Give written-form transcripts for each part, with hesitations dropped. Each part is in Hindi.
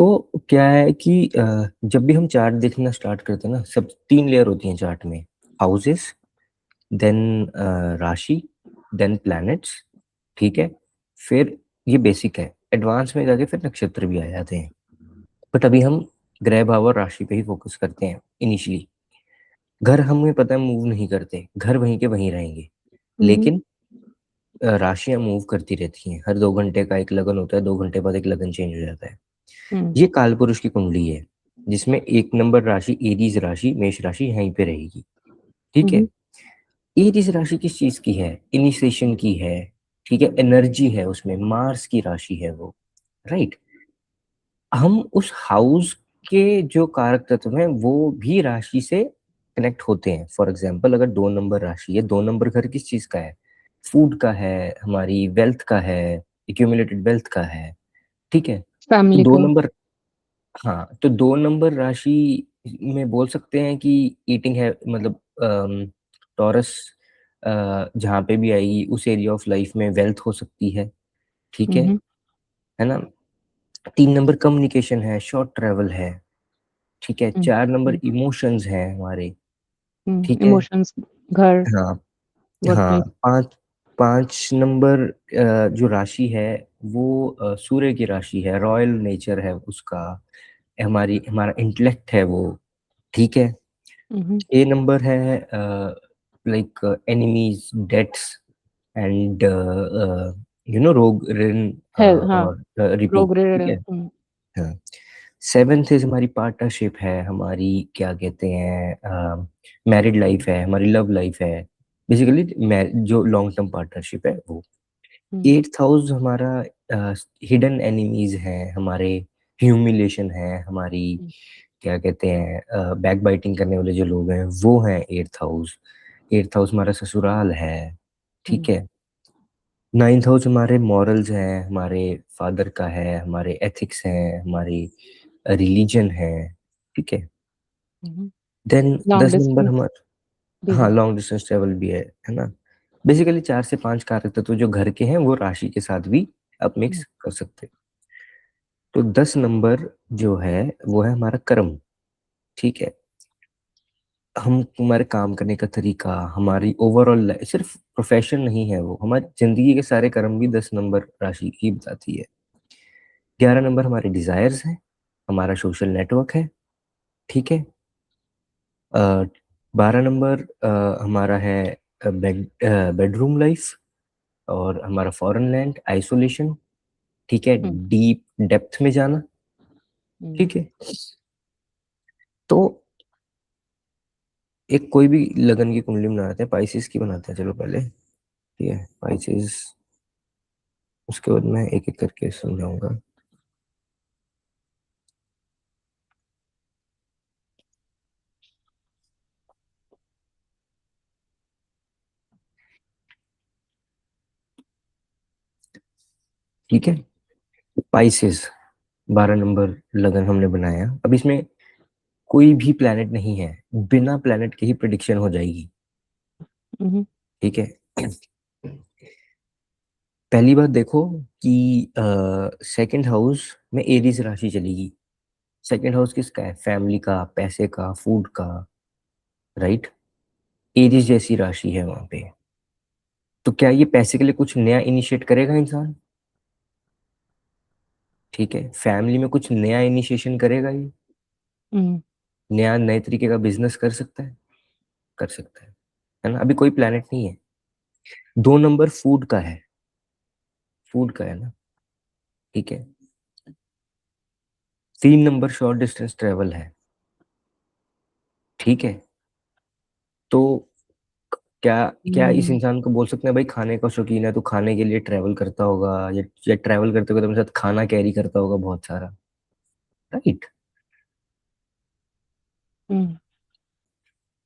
तो क्या है कि जब भी हम चार्ट देखना स्टार्ट करते हैं ना, सब 3 लेयर होती हैं चार्ट में। हाउसेस, देन राशि, देन प्लैनेट्स। ठीक है। फिर ये बेसिक है, एडवांस में जाके फिर नक्षत्र भी आ जाते हैं। बट अभी हम ग्रह भाव और राशि पे ही फोकस करते हैं इनिशियली। घर हमें पता है मूव नहीं करते, घर वहीं के वहीं रहेंगे। हम्म। लेकिन राशियां मूव करती रहती हैं, हर 2 घंटे का एक लगन होता है, 2 घंटे बाद एक लगन चेंज हो जाता है। हम्म। ये कालपुरुष की कुंडली है, जिसमें 1 नंबर राशि एरीज राशि, मेष राशि यहीं पे रहेगी। ठीक है। हम्म। एरीज राशि किस चीज की है? इनिशिएशन की है। ठीक है, एनर्जी है उसमें, मार्स की राशि है वो। राइट। हम उस हाउस के जो कारक तत्व हैं वो भी राशि से कनेक्ट होते हैं। फॉर एग्जाम्पल, अगर 2 नंबर राशि है, 2 नंबर घर किस चीज का है? फूड का है, हमारी वेल्थ का है, एक्यूमुलेटेड वेल्थ का है। ठीक है। तो फैमिली दो का। नंबर हाँ, तो 2 नंबर राशि में बोल सकते हैं कि ईटिंग है, मतलब टॉरस जहाँ पे भी आएगी उस एरिया ऑफ लाइफ में वेल्थ हो सकती है। ठीक हम्म। है ना। 3 नंबर कम्युनिकेशन है, शॉर्ट ट्रेवल है। ठीक है। 4 नंबर इमोशंस है हमारे। ठीक है। इमोशंस। घर। हाँ। वर्क हाँ। प्लेस। 5 5 नंबर जो राशि है वो सूर्य की राशि है, रॉयल नेचर है उसका, हमारा इंटेलेक्ट है वो। ठीक है। हम्म। 6 नंबर है लाइक एनिमीज, डेट्स एंड रोग ऋण हेल्थ, हाँ। और रिपू। रोग ठीक है। रिलेटेड। हाँ। 7th इज हमारी पार्टनरशिप है, हमारी क्या कहते हैं, मैरिड लाइफ है, हमारी लव लाइफ है। बेसिकली जो लॉन्ग टर्म पार्टनरशिप है वो। 8th हाउस हमारा हिडन एनिमीज है हमारे, ह्यूमिलेशन है हमारी, क्या कहते हैं, बैक बाइटिंग करने वाले जो लोग हैं वो हैं 8th हाउस। 8th हाउस हमारा ससुराल है। ठीक है। 9th हाउस हमारे मॉरल्स हैं, हमारे फादर का है, हमारे एथिक्स हैं, हमारी रिलीजन है। ठीक है। देन लॉन्ग 10 नंबर डिस्टेंस हमारा, भी हाँ, है। लॉन्ग डिस्टेंस ट्रेवल भी है ना। बेसिकली 4 से 5 कारक तत्व जो घर के हैं वो राशि के साथ भी आप मिक्स कर सकते हैं। तो 10 नंबर जो है वो है हमारा कर्म। ठीक है। हम हमारे काम करने का तरीका, हमारी ओवरऑल सिर्फ प्रोफेशन नहीं है वो, हमारी जिंदगी के सारे कर्म भी 10 नंबर राशि ही बताती है। 11 नंबर हमारे डिजायर्स हैं, हमारा सोशल नेटवर्क है। ठीक है। 12 नंबर हमारा है बेडरूम लाइफ और हमारा फॉरेन लैंड, आइसोलेशन। ठीक है। डीप डेप्थ में जाना। ठीक है। तो एक कोई भी लगन की कुंडली बनाते हैं, पाइसिस की बनाते हैं, चलो पहले। ठीक है, पाइसिस, उसके बाद मैं एक एक करके समझाऊंगा। ठीक है। पाइसिस 12 नंबर लगन हमने बनाया। अब इसमें कोई भी प्लेनेट नहीं है, बिना प्लेनेट के ही प्रिडिक्शन हो जाएगी। ठीक है। पहली बात देखो कि सेकंड हाउस में एरीज राशि चलेगी। सेकंड हाउस किसका है? फैमिली का, पैसे का, फूड का। राइट। एरीज जैसी राशि है वहां पे। तो क्या ये पैसे के लिए कुछ नया इनिशिएट करेगा इंसान? ठीक है। फैमिली में कुछ नया इनिशिएशन करेगा ये? नया नए तरीके का बिजनेस कर सकता है? कर सकता है ना। अभी कोई प्लेनेट नहीं है। 2 नंबर फूड का है, फूड का है ना। ठीक है। 3 नंबर शॉर्ट डिस्टेंस ट्रेवल है। ठीक है। तो क्या क्या इस इंसान को बोल सकते हैं भाई खाने का शौकीन है तो खाने के लिए ट्रेवल करता होगा, या ट्रेवल करते हुए तो अपने साथ खाना कैरी करता होगा बहुत सारा। राइट।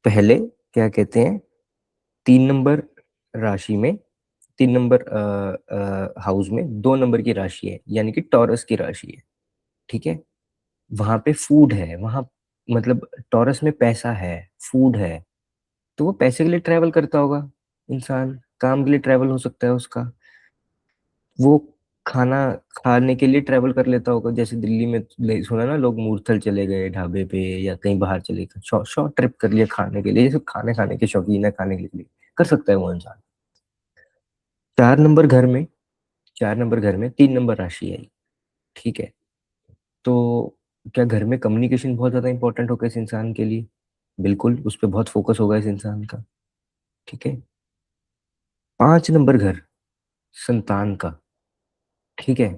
पहले क्या कहते हैं, 3 नंबर राशि में, 3 नंबर हाउस में 2 नंबर की राशि है, यानी कि टॉरस की राशि है। ठीक है। वहां पे फूड है, वहां मतलब टॉरस में पैसा है, फूड है। तो वो पैसे के लिए ट्रैवल करता होगा इंसान, काम के लिए ट्रैवल हो सकता है उसका। वो खाना खाने के लिए ट्रेवल कर लेता होगा, जैसे दिल्ली में सुना ना, लोग मूर्थल चले गए ढाबे पे या कहीं बाहर चले गए, शॉर्ट ट्रिप कर लिया खाने के लिए, ये सब खाने खाने के शौकीन है, खाने के लिए कर सकता है वो इंसान। 4 नंबर घर में, 4 नंबर घर में 3 नंबर राशि आई। ठीक है। तो क्या घर में कम्युनिकेशन बहुत ज्यादा इंपॉर्टेंट होगा इस इंसान के लिए? बिल्कुल, उस पर बहुत फोकस होगा इस इंसान का। ठीक है। 5 नंबर घर संतान का। ठीक है।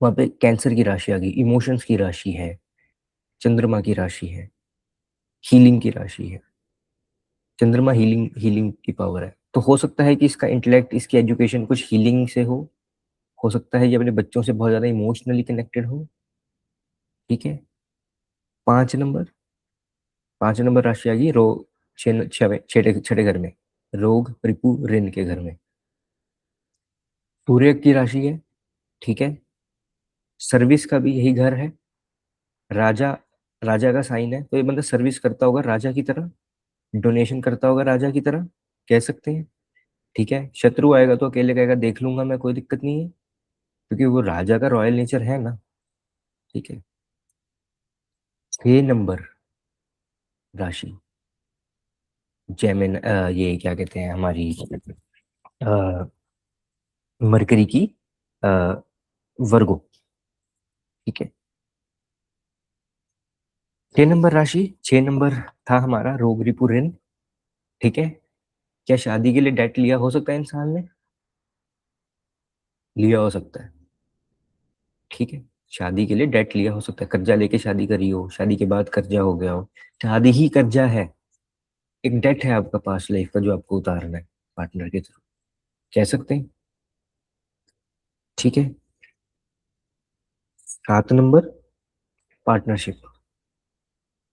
वहां पे कैंसर की राशि आ गई, इमोशंस की राशि है, चंद्रमा की राशि है, हीलिंग की राशि है। चंद्रमा हीलिंग, हीलिंग की पावर है, तो हो सकता है कि इसका इंटेलेक्ट, इसकी एजुकेशन कुछ हीलिंग से हो सकता है ये अपने बच्चों से बहुत ज्यादा इमोशनली कनेक्टेड हो। ठीक है। 5 नंबर, 5 नंबर राशि आ गई रोग, छठे छठे घर में, रोग रिपु ऋण के घर में, सूर्य की राशि है। ठीक है। सर्विस का भी यही घर है, राजा, राजा का साइन है, तो ये बंदा सर्विस करता होगा राजा की तरह, डोनेशन करता होगा राजा की तरह, कह सकते हैं। ठीक है। शत्रु आएगा तो अकेले कहेगा देख लूंगा मैं, कोई दिक्कत नहीं है, क्योंकि वो राजा का रॉयल नेचर है ना। ठीक है। 6 नंबर राशि, जैमिन, ये क्या कहते हैं हमारी, मरकरी की, अ, वर्गो। ठीक है। 6 नंबर राशि, 6 नंबर था हमारा रोग रिपु ऋण। ठीक है। क्या शादी के लिए डेट लिया हो सकता है इंसान ने? लिया हो सकता है। ठीक है। शादी के लिए डेट लिया हो सकता है, कर्जा लेके शादी करी हो, शादी के बाद कर्जा हो गया हो, शादी ही कर्जा है, एक डेट है आपका पास्ट लाइफ का जो आपको उतारना है पार्टनर के थ्रू, कह सकते हैं। ठीक है। 7 नंबर पार्टनरशिप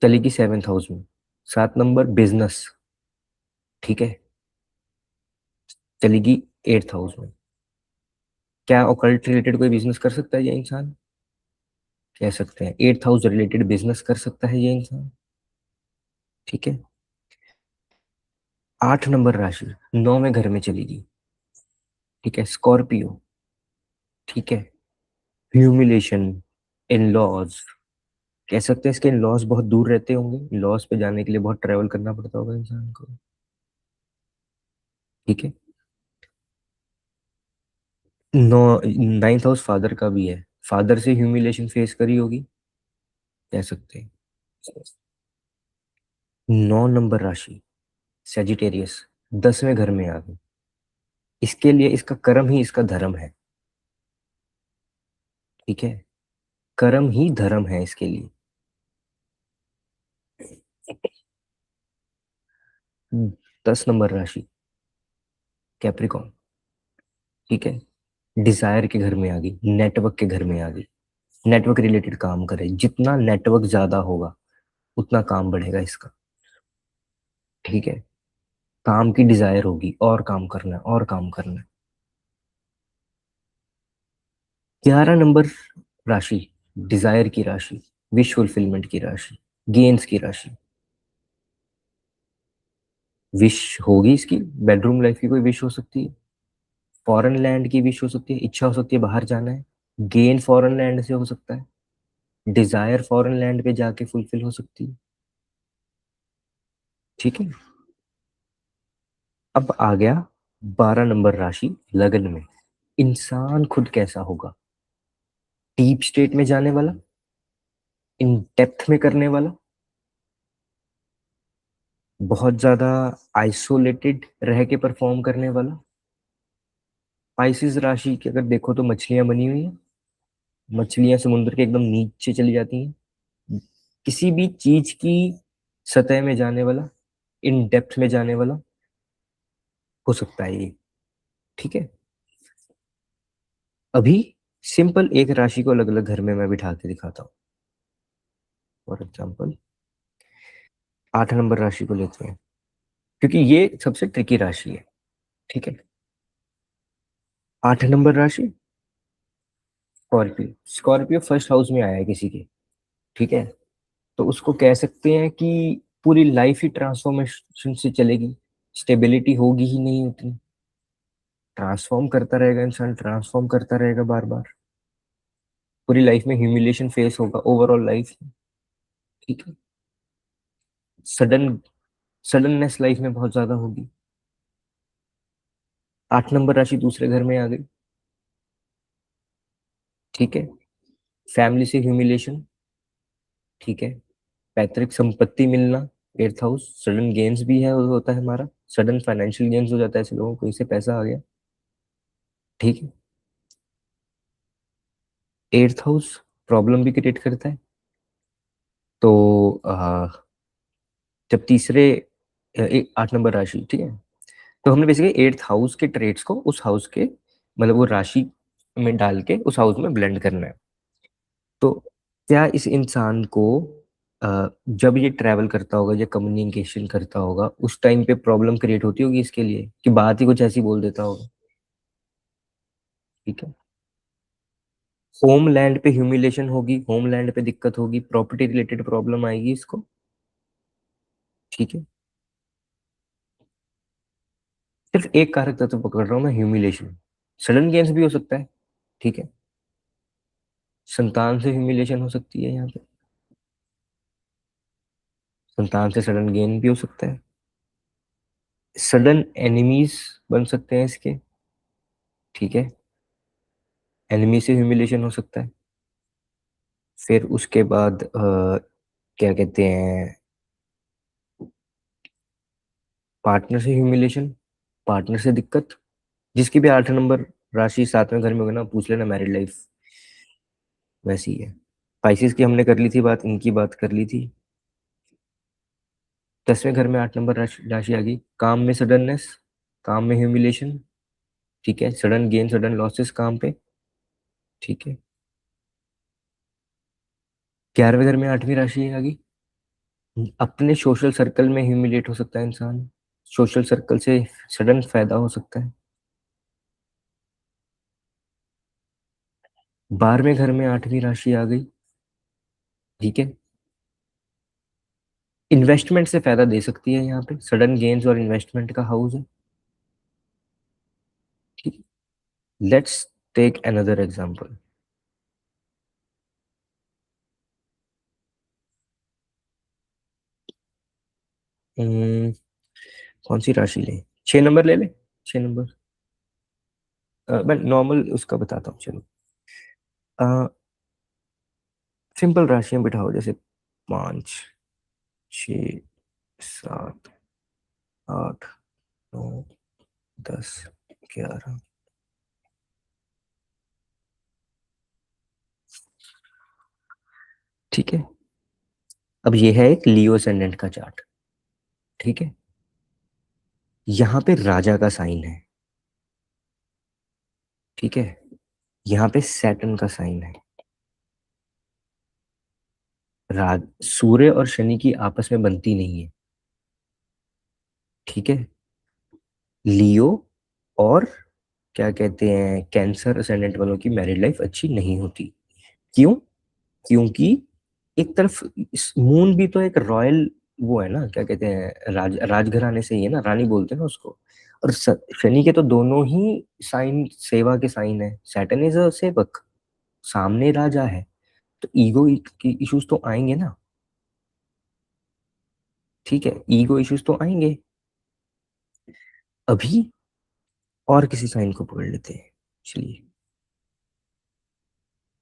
चलेगी 7th हाउस में। 7 नंबर बिजनेस, ठीक है, चलेगी 8th हाउस में। क्या ऑकल्ट रिलेटेड कोई बिजनेस कर सकता है ये इंसान? कह सकते हैं 8th हाउस रिलेटेड बिजनेस कर सकता है ये इंसान। ठीक है। 8 नंबर राशि 9वें घर में चलेगी। ठीक है। स्कॉर्पियो। ठीक है। ह्यूमिलेशन, इन लॉज, कह सकते हैं इसके इन लॉज बहुत दूर रहते होंगे, लॉज पे जाने के लिए बहुत ट्रेवल करना पड़ता होगा इंसान को। ठीक है। नो, 9th हाउस फादर का भी है, फादर से ह्यूमिलेशन फेस करी होगी, कह सकते हैं। 9 नंबर राशि सेजिटेरियस 10वें घर में आ गई, इसके लिए इसका कर्म ही इसका धर्म है। ठीक है। कर्म ही धर्म है इसके लिए। 10 नंबर राशि कैप्रिकॉन। ठीक है। डिजायर के घर में आ गई, नेटवर्क के घर में आ गई, नेटवर्क रिलेटेड काम करे, जितना नेटवर्क ज्यादा होगा उतना काम बढ़ेगा इसका। ठीक है। काम की डिजायर होगी, और काम करना है, और काम करना है। 11 नंबर राशि डिजायर की राशि, विश फुलफिलमेंट की राशि, गेन्स की राशि। विश होगी इसकी, बेडरूम लाइफ की कोई विश हो सकती है, फॉरेन लैंड की विश हो सकती है, इच्छा हो सकती है बाहर जाना है, गेन फॉरेन लैंड से हो सकता है, डिजायर फॉरेन लैंड पे जाके फुलफिल हो सकती है। ठीक है। अब आ गया 12 नंबर राशि लगन में, इंसान खुद कैसा होगा, डीप स्टेट में जाने वाला, इन डेप्थ में करने वाला, बहुत ज्यादा आइसोलेटेड रह के परफॉर्म करने वाला। स्पाइसिस राशि की अगर देखो तो मछलियां बनी हुई है, मछलियां समुद्र के एकदम नीचे चली जाती हैं, किसी भी चीज की सतह में जाने वाला, इन डेप्थ में जाने वाला हो सकता है ये। ठीक है। अभी सिंपल एक राशि को अलग अलग घर में मैं बिठा के दिखाता हूँ। फॉर एग्जाम्पल 8 नंबर राशि को लेते हैं, क्योंकि ये सबसे ट्रिकी राशि है। ठीक है। 8 नंबर राशि स्कॉर्पियो, स्कॉर्पियो फर्स्ट हाउस में आया है किसी के। ठीक है। तो उसको कह सकते हैं कि पूरी लाइफ ही ट्रांसफॉर्मेशन से चलेगी, स्टेबिलिटी होगी ही नहीं उतनी। ट्रांसफॉर्म करता रहेगा, इंसान ट्रांसफॉर्म करता रहेगा बार बार, पूरी लाइफ में ह्यूमिलेशन फेस होगा ओवरऑल लाइफ। ठीक है। सडन सडननेस लाइफ में बहुत ज्यादा होगी। 8 नंबर राशि दूसरे घर में आ गई। ठीक है। फैमिली से ह्यूमिलेशन। ठीक है। पैतृक संपत्ति मिलना। 8th हाउस सडन गेन्स भी है, होता है हमारा। सडन फाइनेंशियल गेन्स हो जाता है ऐसे लोगों को, इससे पैसा आ गया। ठीक है। 8th हाउस प्रॉब्लम भी क्रिएट करता है। तो जब तीसरे 8 नंबर राशि, ठीक है, तो हमने बेसिकली 8th हाउस के ट्रेड्स को उस हाउस के, मतलब वो राशि में डाल के उस हाउस में ब्लेंड करना है। तो क्या इस इंसान को जब ये ट्रैवल करता होगा या कम्युनिकेशन करता होगा उस टाइम पे प्रॉब्लम क्रिएट होती होगी इसके लिए, कि बात ही कुछ ऐसी बोल देता होगा। ठीक है। होमलैंड पे ह्यूमिलेशन होगी, होमलैंड पे दिक्कत होगी, प्रॉपर्टी रिलेटेड प्रॉब्लम आएगी इसको। ठीक है। सिर्फ एक कारक तत्व पकड़ रहा हूँ मैं, ह्यूमिलेशन। सडन गेन्स भी हो सकता है। ठीक है। संतान से ह्यूमिलेशन हो सकती है यहाँ पे। संतान से सडन गेन भी हो सकता है। सडन एनिमीज बन सकते हैं इसके। ठीक है। एनिमी से ह्यूमिलेशन हो सकता है। फिर उसके बाद क्या कहते हैं, पार्टनर से ह्यूमिलेशन, पार्टनर से दिक्कत। जिसकी भी 8 नंबर राशि 7वें घर में होगा ना, पूछ लेना मैरिड लाइफ वैसी है। स्पाइसेस की हमने कर ली थी बात, इनकी बात कर ली थी। 10वें घर में 8 नंबर राशि राशि आ गई। काम में सडननेस, काम में ह्यूमिलेशन। ठीक है। सडन गेन, सडन लॉसेस काम पे। ठीक है। 11वें घर में 8वीं राशि आ गई। अपने सोशल सर्कल में ह्यूमिलेट हो सकता है इंसान। सोशल सर्कल से सडन फायदा हो सकता है। 12वें घर में 8वीं राशि आ गई। ठीक है। इन्वेस्टमेंट से फायदा दे सकती है, यहाँ पे सडन गेन्स और इन्वेस्टमेंट का हाउस है। ठीक है। Let's take another example. कौन सी राशि ले? 6 नंबर ले ले। 6 नंबर। मैं नॉर्मल उसका बताता हूँ, चलो। सिंपल राशियां बिठाओ, जैसे 5, 6, 7, 8, 9, 10, 11। ठीक है। अब ये है एक लियो असेंडेंट का चार्ट। ठीक है। यहाँ पे राजा का साइन है। ठीक है। यहाँ पे सैटर्न का साइन है। राज सूर्य और शनि की आपस में बनती नहीं है। ठीक है। लियो और क्या कहते हैं कैंसर असेंडेंट वालों की मैरिड लाइफ अच्छी नहीं होती। क्यों? क्योंकि एक तरफ मून भी तो एक रॉयल, वो है ना, क्या कहते हैं, राजघराने से ही है ना, रानी बोलते हैं ना उसको। और शनि के तो दोनों ही साइन सेवा के साइन है। सैटर्न इज अ सेवक, सामने राजा है। तो ईगो की इश्यूज तो आएंगे ना। ठीक है। ईगो इश्यूज तो आएंगे। अभी और किसी साइन को पकड़ लेते हैं, चलिए।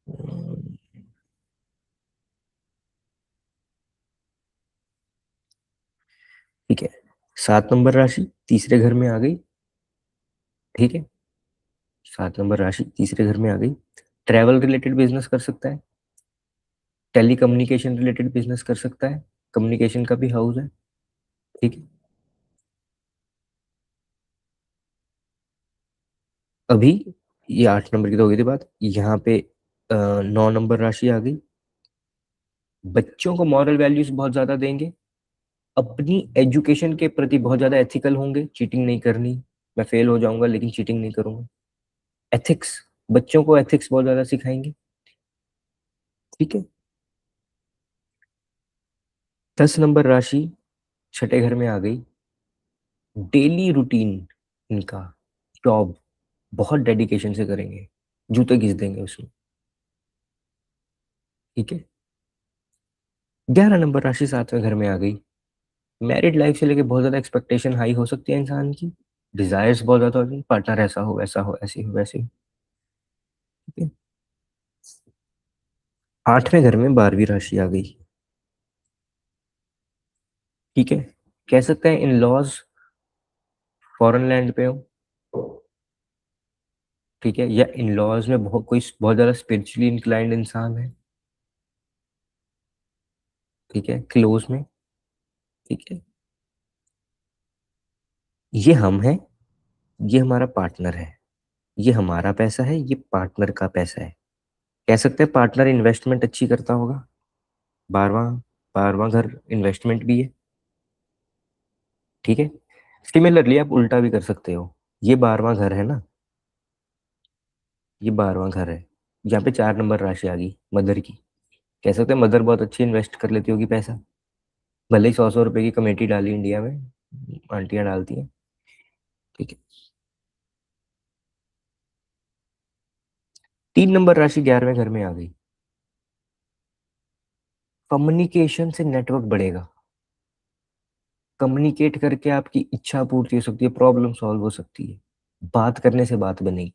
हम्म, ठीक है। 7 नंबर राशि तीसरे घर में आ गई। ठीक है। 7 नंबर राशि तीसरे घर में आ गई। ट्रैवल रिलेटेड बिजनेस कर सकता है। टेली कम्युनिकेशन रिलेटेड बिजनेस कर सकता है। कम्युनिकेशन का भी हाउस है। ठीक है। अभी ये 8 नंबर की तो हो गई थी बात। यहाँ पे 9 नंबर राशि आ गई। बच्चों को मॉरल वैल्यूज बहुत ज्यादा देंगे। अपनी एजुकेशन के प्रति बहुत ज्यादा एथिकल होंगे, चीटिंग नहीं करनी। मैं फेल हो जाऊंगा लेकिन चीटिंग नहीं करूंगा। एथिक्स, बच्चों को एथिक्स बहुत ज्यादा सिखाएंगे। ठीक है। 10 नंबर राशि छठे घर में आ गई। डेली रूटीन इनका, जॉब, बहुत डेडिकेशन से करेंगे, जूते घिस देंगे उसमें। ठीक है। 11 नंबर राशि 7वें घर में आ गई। मैरिड लाइफ से लेके बहुत ज्यादा एक्सपेक्टेशन हाई हो सकती है इंसान की, डिजायर्स बहुत ज्यादा होती है, पार्टनर ऐसा हो वैसा हो ऐसी हो वैसी हो। ठीक है। 8वें घर में 12वीं राशि आ गई। ठीक है। कह सकते हैं इन लॉज फॉरेन लैंड पे हो। ठीक है। या इन लॉज में बहुत ज्यादा स्पिरिचुअली इंक्लाइंड इंसान है। ठीक है, क्लोज में। ठीक है। ये हम हैं, ये हमारा पार्टनर है, ये हमारा पैसा है, ये पार्टनर का पैसा है। कह सकते हैं पार्टनर इन्वेस्टमेंट अच्छी करता होगा। 12वां 12वां घर इन्वेस्टमेंट भी है। ठीक है। सिमिलरली आप उल्टा भी कर सकते हो। ये 12वां घर है ना, ये 12वां घर है। यहाँ पे 4 नंबर राशि आ गई मदर की। कह सकते हैं मदर बहुत अच्छी इन्वेस्ट कर लेती होगी पैसा। भले ही 100-100 रुपए की कमेटी डाली इंडिया में, आंटियां डालती हैं। ठीक है। 3 नंबर राशि 11वें घर में आ गई। कम्युनिकेशन से नेटवर्क बढ़ेगा। कम्युनिकेट करके आपकी इच्छा पूर्ति हो सकती है, प्रॉब्लम सॉल्व हो सकती है, बात करने से बात बनेगी।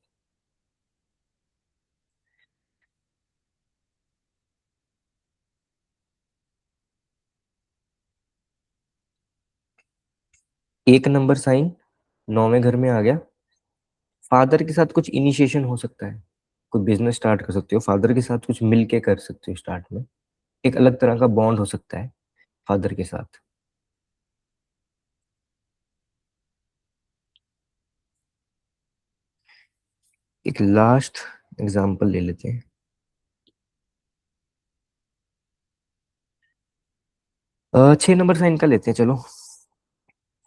एक नंबर साइन 9वें घर में आ गया। फादर के साथ कुछ इनिशिएशन हो सकता है, कोई बिजनेस स्टार्ट कर सकते हो, फादर के साथ कुछ मिल के कर सकते हो स्टार्ट में। एक अलग तरह का बॉन्ड हो सकता है फादर के साथ। एक लास्ट एग्जांपल ले लेते हैं। 6 नंबर साइन का लेते हैं चलो।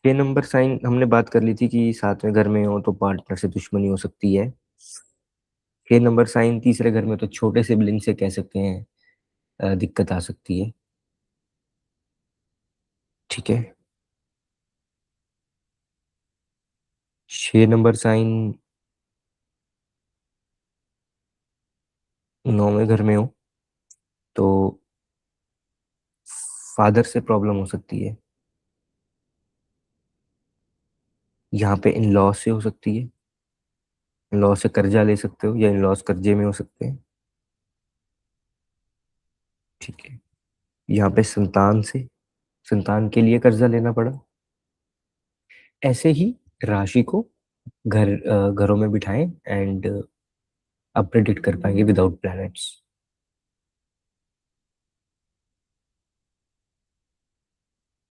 6 नंबर साइन हमने बात कर ली थी कि 7वें घर में हो तो पार्टनर से दुश्मनी हो सकती है। 6 नंबर साइन तीसरे घर में तो छोटे सिबलिंग से कह सकते हैं दिक्कत आ सकती है। ठीक है। 6 नंबर साइन 9वें घर में हो तो फादर से प्रॉब्लम हो सकती है। यहाँ पे इन लॉ से हो सकती है, इन लॉ से कर्जा ले सकते हो या इन लॉस कर्जे में हो सकते हैं। ठीक है। यहाँ पे संतान से, संतान के लिए कर्जा लेना पड़ा। ऐसे ही राशि को घरों में बिठाएं एंड आप प्रेडिक्ट कर पाएंगे विदाउट प्लैनेट्स।